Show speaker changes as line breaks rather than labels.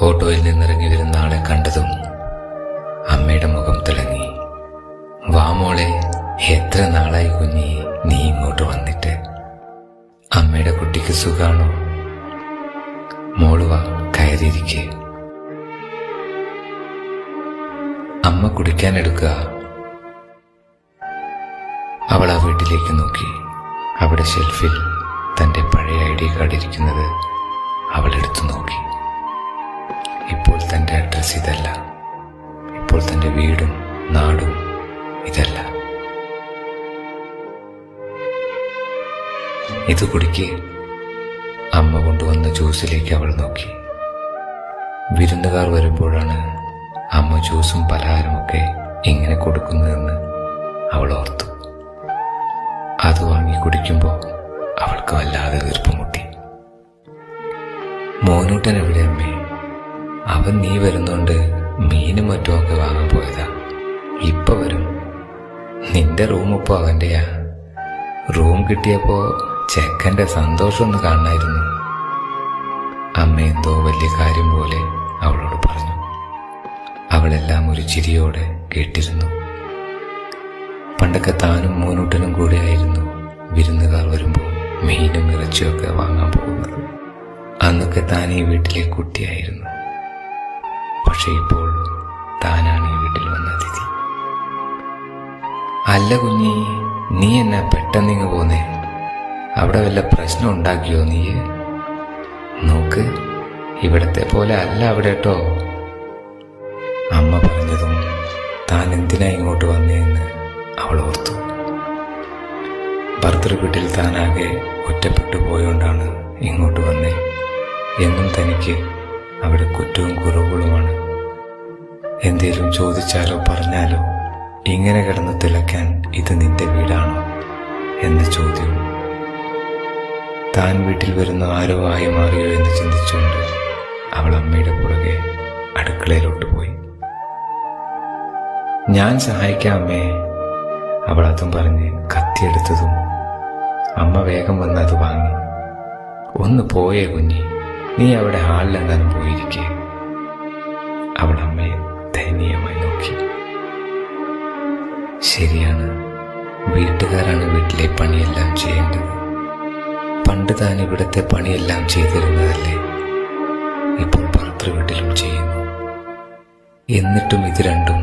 ഓട്ടോയിൽ നിന്നിറങ്ങി വരുന്ന ആളെ കണ്ടതും അമ്മയുടെ മുഖം തിളങ്ങി. വാ മോളെ, എത്ര നാളായി കുഞ്ഞി നീ ഇങ്ങോട്ട് വന്നിട്ട്. അമ്മയുടെ കുട്ടിക്ക് സുഖാണോ? മോള് വാ, കയറിയിരിക്കെ. അമ്മ കുടിക്കാനെടുക്കുക. അവൾ ആ വീട്ടിലേക്ക് നോക്കി. അവിടെ ഷെൽഫിൽ തന്റെ പഴയ ID കാർഡ് ഇരിക്കുന്നത് അവൾ എടുത്തു നോക്കി. ഇപ്പോൾ തന്റെ അഡ്രസ് ഇതല്ല, ഇപ്പോൾ തന്റെ വീടും നാടും ഇതല്ല. ഇത് കുടിക്ക്. അമ്മ കൊണ്ടുവന്ന ജ്യൂസിലേക്ക് അവൾ നോക്കി. വിരുന്നുകാർ വരുമ്പോഴാണ് അമ്മ ജ്യൂസും പലഹാരമൊക്കെ ഇങ്ങനെ കൊടുക്കുന്നതെന്ന് അവൾ ഓർത്തു. അത് വാങ്ങി കുടിക്കുമ്പോൾ അവൾക്ക് വല്ലാതെ വീർപ്പുമുട്ടി. മോനൂട്ടൻ എവിടെ അമ്മേ? അവൻ നീ വരുന്നോണ്ട് മീനും മറ്റുമൊക്കെ വാങ്ങാൻ പോയതാ. ഇപ്പൊ വരും. നിന്റെ റൂം ഇപ്പൊ അവന്റെയാ. റൂം കിട്ടിയപ്പോ ചെക്കന്റെ സന്തോഷം ഒന്ന് കാണായിരുന്നു. അമ്മ എന്തോ വലിയ കാര്യം പോലെ അവളോട് പറഞ്ഞു. അവളെല്ലാം ഒരു ചിരിയോടെ കേട്ടിരുന്നു. പണ്ടൊക്കെ താനും മോനൂട്ടനും കൂടെ ആയിരുന്നു വിരുന്നുകാർ വരുമ്പോൾ മീനും ഇറച്ചിയൊക്കെ വാങ്ങാൻ പോകുന്നത്. അന്നൊക്കെ താൻ ഈ വീട്ടിലെ കുട്ടിയായിരുന്നു. പക്ഷെ ഇപ്പോൾ താനാണ് ഈ വീട്ടിൽ വന്ന അതിഥി. അല്ല കുഞ്ഞി, നീ എന്നാ പെട്ടെന്നിങ്ങ് പോന്നേ? അവിടെ വല്ല പ്രശ്നം ഉണ്ടാക്കിയോ നീ? നോക്ക്, ഇവിടത്തെ പോലെ അല്ല അവിടെ കേട്ടോ. അമ്മ പറഞ്ഞതും താൻ എന്തിനാ ഇങ്ങോട്ട് വന്നേന്ന് അവൾ ഓർത്തു. ഭർത്തൃ വീട്ടിൽ താനാകെ ഒറ്റപ്പെട്ടു പോയോണ്ടാണ് ഇങ്ങോട്ട് വന്നേ. എന്നും തനിക്ക് അവിടെ കുറ്റവും കുറവുകളുമാണ്. എന്തേലും ചോദിച്ചാലോ പറഞ്ഞാലോ ഇങ്ങനെ കിടന്ന് തിളയ്ക്കാൻ ഇത് നിന്റെ വീടാണോ എന്ന ചോദ്യവും. താൻ വീട്ടിൽ വരുന്ന ആരോ ആയി മാറിയോ എന്ന് ചിന്തിച്ചുകൊണ്ട് അവൾ അമ്മയുടെ പുറകെ അടുക്കളയിലോട്ട് പോയി. ഞാൻ സഹായിക്കാം അമ്മേ. അവൾ അതും പറഞ്ഞ് കത്തിയെടുത്തതും അമ്മ വേഗം വന്ന് അത് വാങ്ങി. ഒന്ന് പോയേ കുഞ്ഞി, നീ അവിടെ ഹാളിലെന്താനും പോയിരിക്കേ. അവൾ അമ്മയെ ദയനീയമായി നോക്കി. ശരിയാണ്, വീട്ടുകാരാണ് വീട്ടിലെ പണിയെല്ലാം ചെയ്യേണ്ടത്. പണ്ട് താൻ ഇവിടുത്തെ പണിയെല്ലാം ചെയ്തിരുന്നതല്ലേ, ഇപ്പോൾ ഭർത്തൃ വീട്ടിലും ചെയ്യുന്നു. എന്നിട്ടും ഇത് രണ്ടും